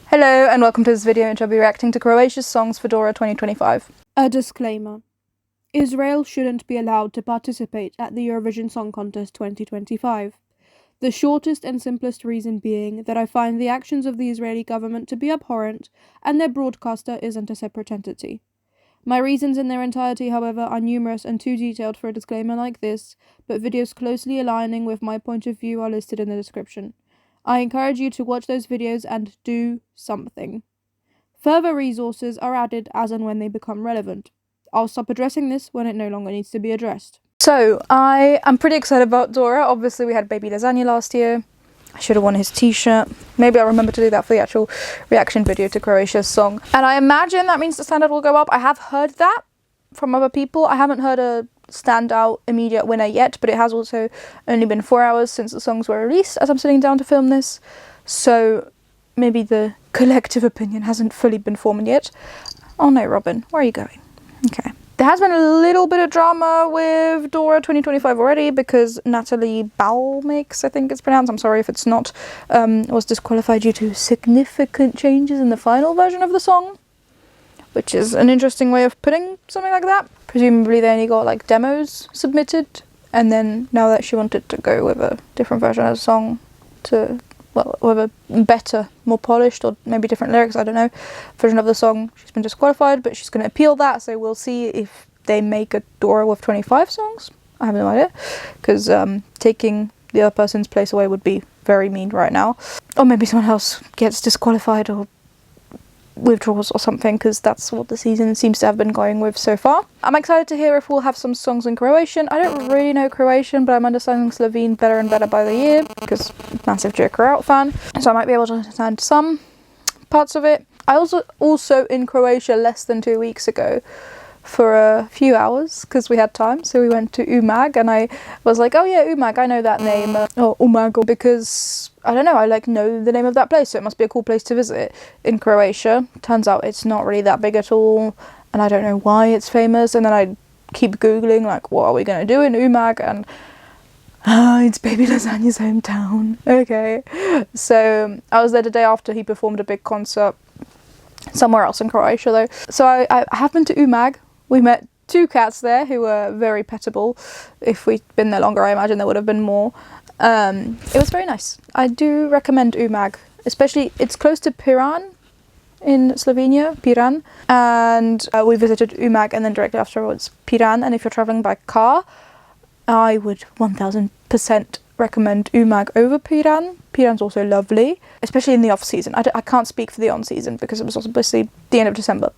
Hello and welcome to this video in which I'll be reacting to Croatia's songs for Dora 2025. A disclaimer. Israel shouldn't be allowed to participate at the Eurovision Song Contest 2025. The shortest and simplest reason being that I find the actions of the Israeli government to be abhorrent and their broadcaster isn't a separate entity. My reasons in their entirety, however, are numerous and too detailed for a disclaimer like this, but videos closely aligning with my point of view are listed in the description. I encourage you to watch those videos and do something. Further resources are added as and when they become relevant. I'll stop addressing this when it no longer needs to be addressed. So, I am pretty excited about Dora. Obviously, we had Baby Lasagna last year. I should have worn his t-shirt. Maybe I'll remember to do that for the actual reaction video to Croatia's song. And I imagine that means the standard will go up. I have heard that from other people. I haven't heard a standout immediate winner yet, but it has also only been 4 hours since the songs were released as I'm sitting down to film this. So, maybe the collective opinion hasn't fully been formed yet. Oh no, Robin, where are you going? Okay. There has been a little bit of drama with Dora 2025 already because Natalie Balmakes, I think it's pronounced, I'm sorry if it's not, was disqualified due to significant changes in the final version of the song, which is an interesting way of putting something like that. Presumably they only got like demos submitted, and then now that she wanted to go with a different version of the song to, well, with a better, more polished, or maybe different lyrics, I don't know, version of the song, she's been disqualified, but she's going to appeal that, so we'll see if they make a Dora with 25 songs. I have no idea, because taking the other person's place away would be very mean right now. Or maybe someone else gets disqualified or withdraws or something, because that's what the season seems to have been going with so far. I'm excited to hear if we'll have some songs in Croatian. I don't really know Croatian, but I'm understanding Slovene better and better by the year, because massive Joker Out fan, so I might be able to understand some parts of it. I was also in Croatia less than 2 weeks ago for a few hours, because we had time, so we went to Umag, and I was like, oh yeah, Umag, I know that name, or Umag, because I don't know, I know the name of that place, so it must be a cool place to visit in Croatia. Turns out it's not really that big at all, and I don't know why it's famous, and then I keep googling, like, what are we going to do in Umag, and it's Baby Lasagna's hometown. Okay, so I was there the day after he performed a big concert somewhere else in Croatia though. So I happened to Umag. We met 2 cats there who were very pettable. If we'd been there longer, I imagine there would have been more. It was very nice. I do recommend Umag, especially it's close to Piran in Slovenia, Piran, and we visited Umag and then directly afterwards Piran, and if you're travelling by car, I would 1000% recommend Umag over Piran. Piran's also lovely, especially in the off-season. I can't speak for the on-season because it was obviously the end of December,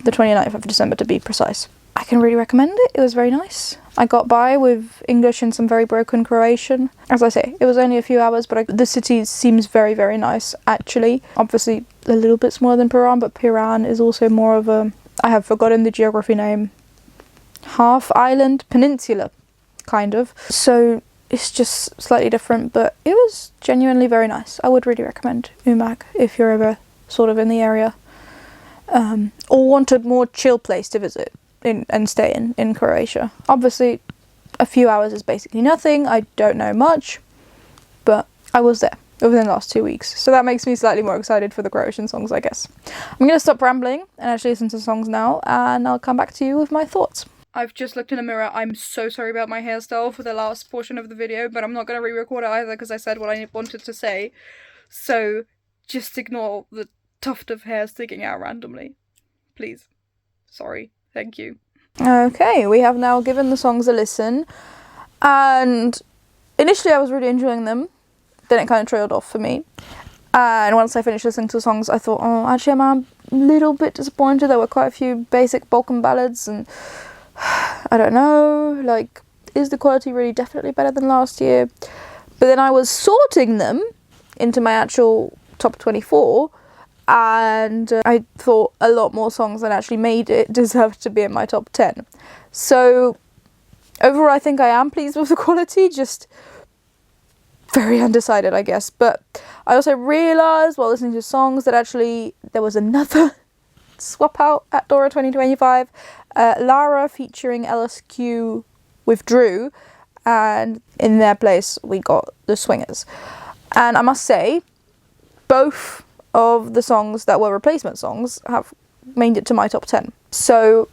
the 29th of December to be precise. I can really recommend it. It was very nice. I got by with English and some very broken Croatian. As I say, it was only a few hours, but the city seems very, very nice, actually. Obviously, a little bit smaller than Piran, but Piran is also more of a, I have forgotten the geography name, half island, peninsula, kind of. So it's just slightly different, but it was genuinely very nice. I would really recommend Umag if you're ever sort of in the area, or want a more chill place to visit and stay in Croatia. Obviously, a few hours is basically nothing. I don't know much, but I was there within the last 2 weeks, so that makes me slightly more excited for the Croatian songs, I guess. I'm going to stop rambling and actually listen to the songs now, and I'll come back to you with my thoughts. I've just looked in the mirror. I'm so sorry about my hairstyle for the last portion of the video, but I'm not going to re-record it either because I said what I wanted to say. So just ignore the tuft of hair sticking out randomly. Please. Sorry. Thank you. Okay, we have now given the songs a listen, and initially I was really enjoying them. Then it kind of trailed off for me. And once I finished listening to the songs, I thought, oh, actually I'm a little bit disappointed. There were quite a few basic Balkan ballads, and I don't know, like, is the quality really definitely better than last year? But then I was sorting them into my actual top 24, and I thought a lot more songs that actually made it deserved to be in my top 10. So overall, I think I am pleased with the quality, just very undecided, I guess. But I also realised while listening to songs that actually there was another swap out at Dora 2025. Lara featuring LSQ withdrew, and in their place we got the Swingers. And I must say, both of the songs that were replacement songs have made it to my top 10. So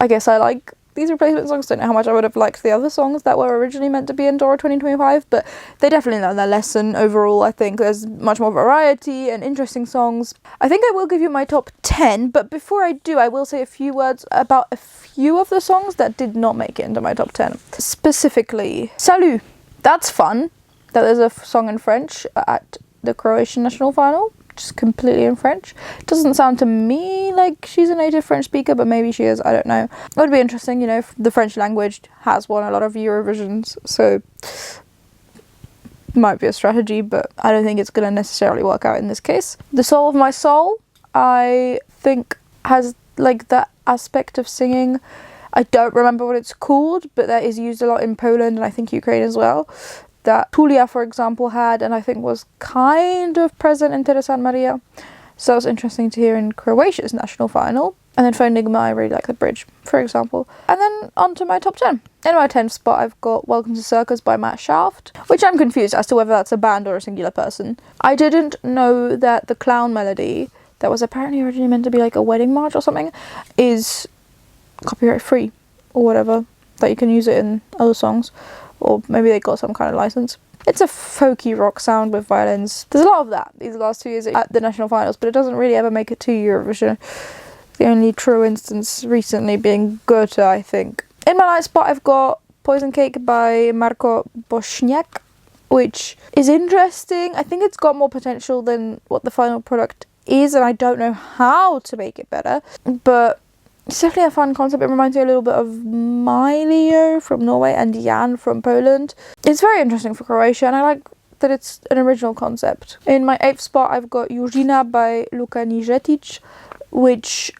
I guess I like these replacement songs. Don't know how much I would have liked the other songs that were originally meant to be in Dora 2025, but they definitely learned their lesson overall. I think there's much more variety and interesting songs. I think I will give you my top 10, but before I do, I will say a few words about a few of the songs that did not make it into my top 10. Specifically, Salut. That's fun that there's a song in French at the Croatian national final, just completely in French. Doesn't sound to me like she's a native French speaker, but maybe she is, I don't know. It would be interesting, you know, the French language has won a lot of Eurovisions, so might be a strategy, but I don't think it's going to necessarily work out in this case. The Soul of My Soul, I think, has like that aspect of singing. I don't remember what it's called, but that is used a lot in Poland and I think Ukraine as well. That Tulia, for example, had, and I think was kind of present in Teresa and Maria. So it was interesting to hear in Croatia's national final. And then for Enigma, I really like the bridge, for example. And then on to my top 10. In my 10th spot, I've got Welcome to Circus by Matt Shaft, which I'm confused as to whether that's a band or a singular person. I didn't know that the clown melody, that was apparently originally meant to be like a wedding march or something, is copyright free or whatever, that you can use it in other songs. Or maybe they got some kind of license. It's a folky rock sound with violins. There's a lot of that these last 2 years at the national finals, but it doesn't really ever make it to Eurovision. The only true instance recently being Goethe, I think. In my 9th spot, I've got Poison Cake by Marko Bośniak, which is interesting. I think it's got more potential than what the final product is, and I don't know how to make it better. But it's definitely a fun concept. It reminds me a little bit of Mylio from Norway and Jan from Poland. It's very interesting for Croatia, and I like that it's an original concept. In my 8th spot, I've got Južina by Luka Nižetić, which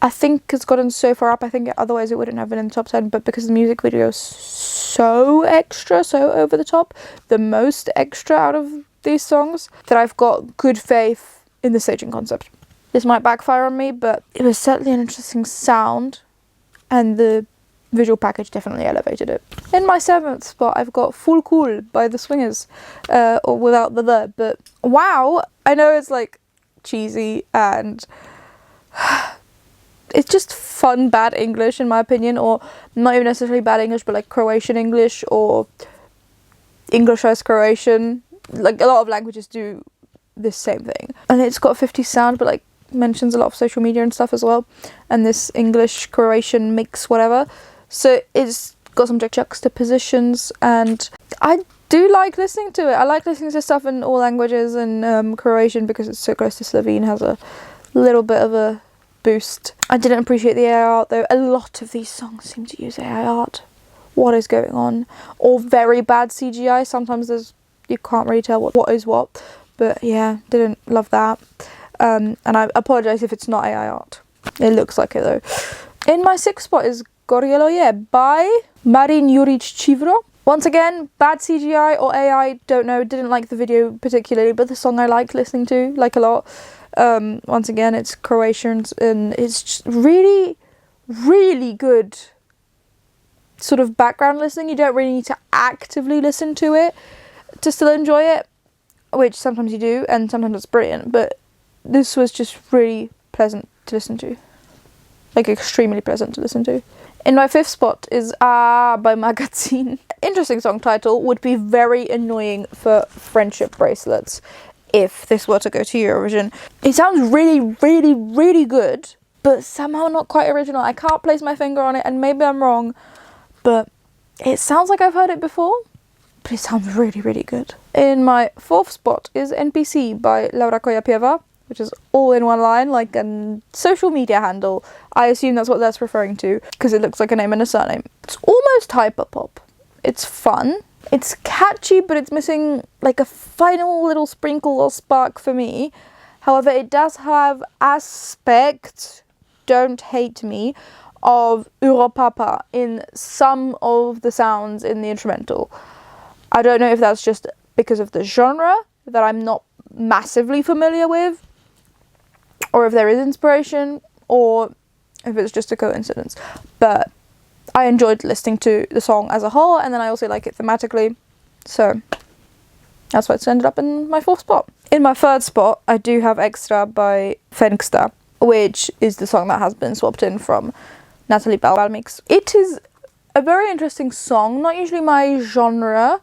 I think has gotten so far up. I think otherwise it wouldn't have been in the top 10, but because the music video is so extra, so over the top, the most extra out of these songs, that I've got good faith in the staging concept. This might backfire on me, but it was certainly an interesting sound, and the visual package definitely elevated it. In my 7th spot, I've got Full Cool by The Swingers, or without the, but wow, I know it's like cheesy and it's just fun bad English in my opinion, or not even necessarily bad English, but like Croatian English or Englishized Croatian. Like a lot of languages do this same thing, and it's got a 50s sound, but like mentions a lot of social media and stuff as well, and this English Croatian mix, whatever. So it's got some juxtapositions, and I do like listening to it. I like listening to stuff in all languages, and Croatian, because it's so close to Slovene, has a little bit of a boost. I didn't appreciate the AI art though. A lot of these songs seem to use AI art. What is going on? Or very bad CGI. Sometimes you can't really tell what is what. But yeah, didn't love that. And I apologise if it's not AI art. It looks like it though. In my 6th spot is Gorjeloje by Marin Juric Chivro. Once again, bad CGI or AI, don't know. Didn't like the video particularly, but the song I liked listening to, like a lot. Once again, it's Croatian, and it's just really, really good sort of background listening. You don't really need to actively listen to it to still enjoy it, which sometimes you do, and sometimes it's brilliant, but this was just really pleasant to listen to. Like, extremely pleasant to listen to. In my 5th spot is by Magazine. Interesting song title. Would be very annoying for friendship bracelets if this were to go to Eurovision. It sounds really, really, really good, but somehow not quite original. I can't place my finger on it, and maybe I'm wrong, but it sounds like I've heard it before, but it sounds really, really good. In my 4th spot is NPC by Laura Kojapieva, which is all in one line, like a social media handle. I assume that's what that's referring to, because it looks like a name and a surname. It's almost hyperpop. It's fun. It's catchy, but it's missing like a final little sprinkle or spark for me. However, it does have aspects, don't hate me, of Europapa in some of the sounds in the instrumental. I don't know if that's just because of the genre that I'm not massively familiar with, or if there is inspiration, or if it's just a coincidence. But I enjoyed listening to the song as a whole, and then I also like it thematically. So That's why it's ended up in my 4th spot. In my 3rd spot, I do have Extra by Fengsta, which is the song that has been swapped in from Natalie Balmix. It is a very interesting song, not usually my genre,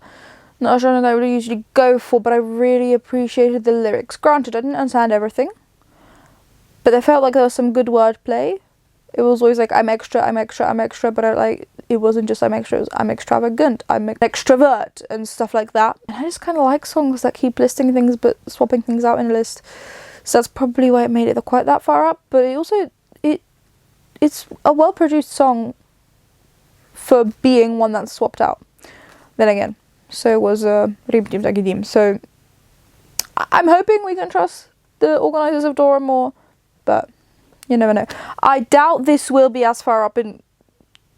not a genre that I would usually go for, but I really appreciated the lyrics. Granted, I didn't understand everything, but I felt like there was some good wordplay. It was always like, I'm extra, I'm extra, I'm extra, but it wasn't just I'm extra, it was I'm extravagant, I'm an extrovert, and stuff like that. And I just kind of like songs that keep listing things but swapping things out in a list. So that's probably why it made it quite that far up, but it also, it's a well-produced song for being one that's swapped out. Then again, so was Rim Tim Taki Dim. So I'm hoping we can trust the organisers of Dora more, but you never know. I doubt this will be as far up in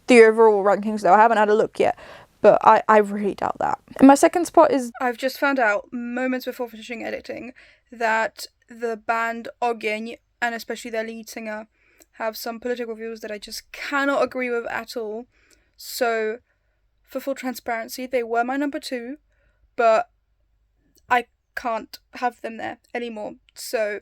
the overall rankings though. I haven't had a look yet, but I really doubt that. And my 2nd spot is, I've just found out moments before finishing editing that the band Ogień, and especially their lead singer, have some political views that I just cannot agree with at all. So for full transparency, they were my number 2, but I can't have them there anymore. So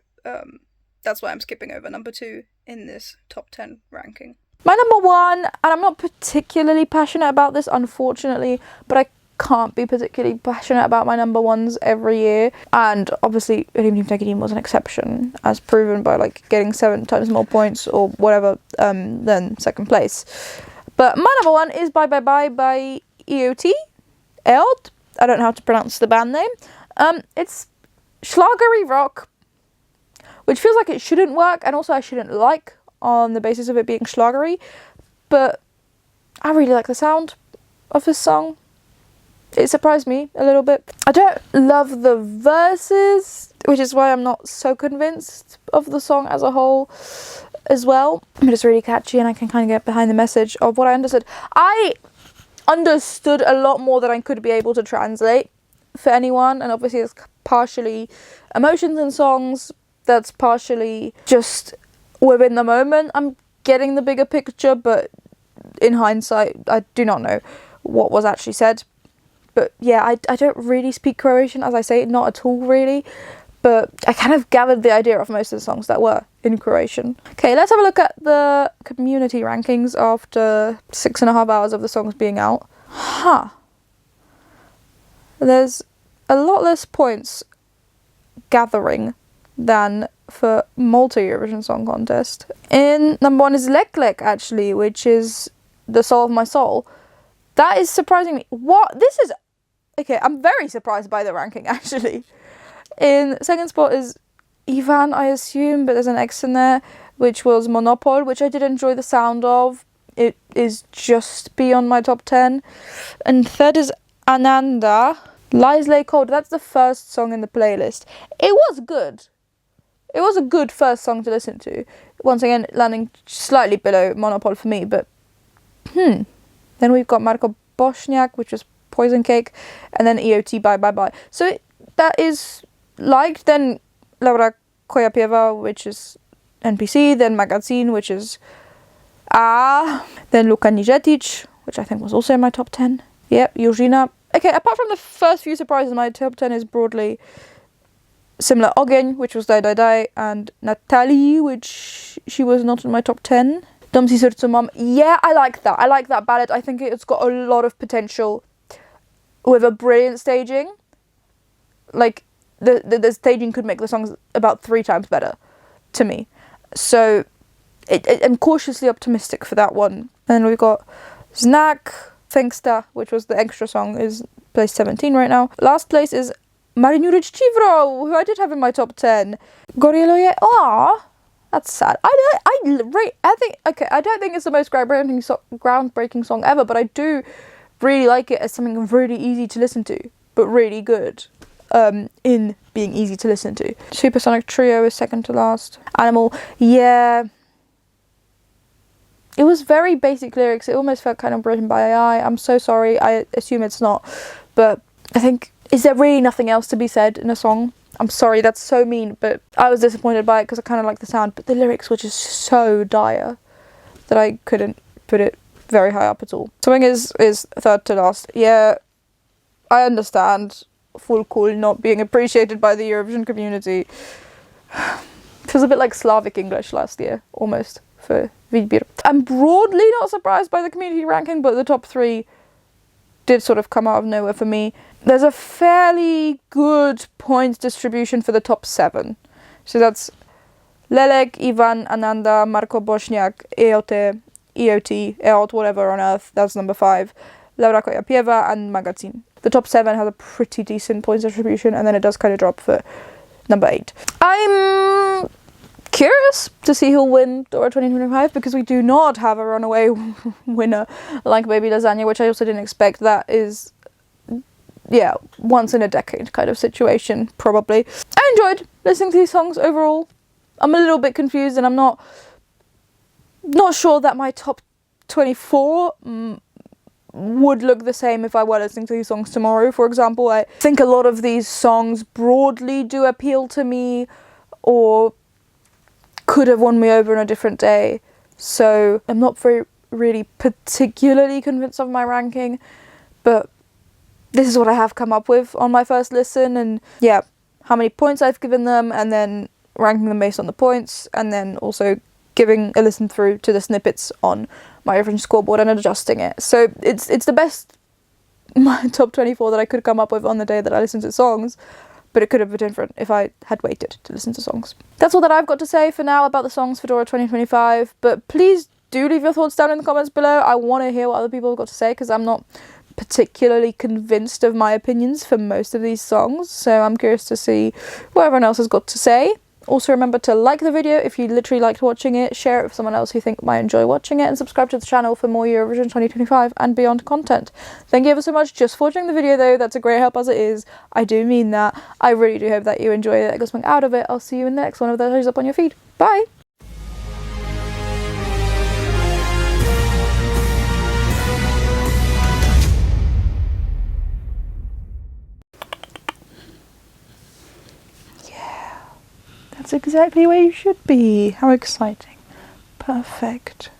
that's why I'm skipping over number 2 in this top 10 ranking. My number 1, and I'm not particularly passionate about this, unfortunately, but I can't be particularly passionate about my number 1s every year. And obviously, Rim Tim Taki Dim was an exception, as proven by like getting 7 times more points or whatever than 2nd place. But my number 1 is Bye Bye Bye by EOT. Eod. I don't know how to pronounce the band name. It's schlagery rock, which feels like it shouldn't work, and also I shouldn't like on the basis of it being schlagery, but I really like the sound of this song. It surprised me a little bit. I don't love the verses, which is why I'm not so convinced of the song as a whole as well. But it's really catchy and I can kind of get behind the message of what I understood. I understood a lot more than I could be able to translate for anyone, and obviously it's partially emotions in songs, that's partially just within the moment I'm getting the bigger picture, but in hindsight I do not know what was actually said. But yeah, I don't really speak Croatian, as I say, not at all really, but I kind of gathered the idea of most of the songs that were in Croatian. Okay, let's have a look at the community rankings after 6.5 hours of the songs being out. There's a lot less points gathering than for Multi-Eurovision Song Contest. In number 1 is Lek Lek, actually, which is The Soul of My Soul. That is surprising me. What? This is... Okay, I'm very surprised by the ranking, actually. In 2nd spot is Ivan, I assume, but there's an X in there, which was Monopol, which I did enjoy the sound of. It is just beyond my top 10. And 3rd is Ananda, Lies Lay Cold. That's the first song in the playlist. It was good. It was a good first song to listen to. Once again, landing slightly below Monopol for me, but Then we've got Marko Bośniak, which was Poison Cake, and then EOT Bye Bye Bye. So that is liked. Then Laura Koja Piewa, which is NPC, then Magazine, which is then Luka Nižetić, which I think was also in my top 10. Yep, Južina. Okay, apart from the first few surprises, my top 10 is broadly similar. Ogień, which was Die Die Die, and Natalie, which she was not in my top 10. Dom si srdcu mam. Yeah, I like that. I like that ballad. I think it's got a lot of potential with a brilliant staging. Like, the staging could make the songs about 3 times better, to me. So, I'm cautiously optimistic for that one. And then we've got Znak, Fengsta, which was the extra song, is place 17 right now. Last place is Marin Juric Civro, who I did have in my top 10. Gorieloje, that's sad. I don't think it's the most groundbreaking song ever, but I do really like it as something really easy to listen to, but really good in being easy to listen to. Supersonic Trio is second to last. Animal, yeah. It was very basic lyrics. It almost felt kind of written by AI. I'm so sorry. I assume it's not. But I think, is there really nothing else to be said in a song? I'm sorry, that's so mean, but I was disappointed by it because I kind of like the sound, but the lyrics were just so dire that I couldn't put it very high up at all. Swing is third to last. Yeah, I understand full cool not being appreciated by the Eurovision community. Feels a bit like Slavic English last year, almost, for Vidbir. I'm broadly not surprised by the community ranking, but the top 3 did sort of come out of nowhere for me. There's a fairly good points distribution for the top 7. So that's Lelek, Ivan, Ananda, Marko Bośniak, EOT, whatever on earth, that's number 5, Laura Kojapieva and Magazine. The top 7 has a pretty decent points distribution, and then it does kind of drop for number 8. I'm curious to see who'll win Dora 2025, because we do not have a runaway winner like Baby Lasagna, which I also didn't expect. That is, yeah, once in a decade kind of situation, probably. I enjoyed listening to these songs overall. I'm a little bit confused, and I'm not sure that my top 24 would look the same if I were listening to these songs tomorrow, for example. I think a lot of these songs broadly do appeal to me, or could have won me over on a different day. So I'm not really particularly convinced of my ranking, but this is what I have come up with on my first listen, and yeah, how many points I've given them, and then ranking them based on the points, and then also giving a listen through to the snippets on my Eurovision scoreboard and adjusting it. So it's the best my top 24 that I could come up with on the day that I listened to songs, but it could have been different if I had waited to listen to songs. That's all that I've got to say for now about the songs for Dora 2025, but please do leave your thoughts down in the comments below. I want to hear what other people have got to say, because I'm not particularly convinced of my opinions for most of these songs, so I'm curious to see what everyone else has got to say. Also, remember to like the video if you literally liked watching it, share it with someone else who you think might enjoy watching it, and subscribe to the channel for more Eurovision 2025 and beyond content. Thank you ever so much just for watching the video though, that's a great help as it is. I do mean that. I really do hope that you enjoy it, got something out of it. I'll see you in the next one of that shows up on your feed. Bye! That's exactly where you should be. How exciting. Perfect.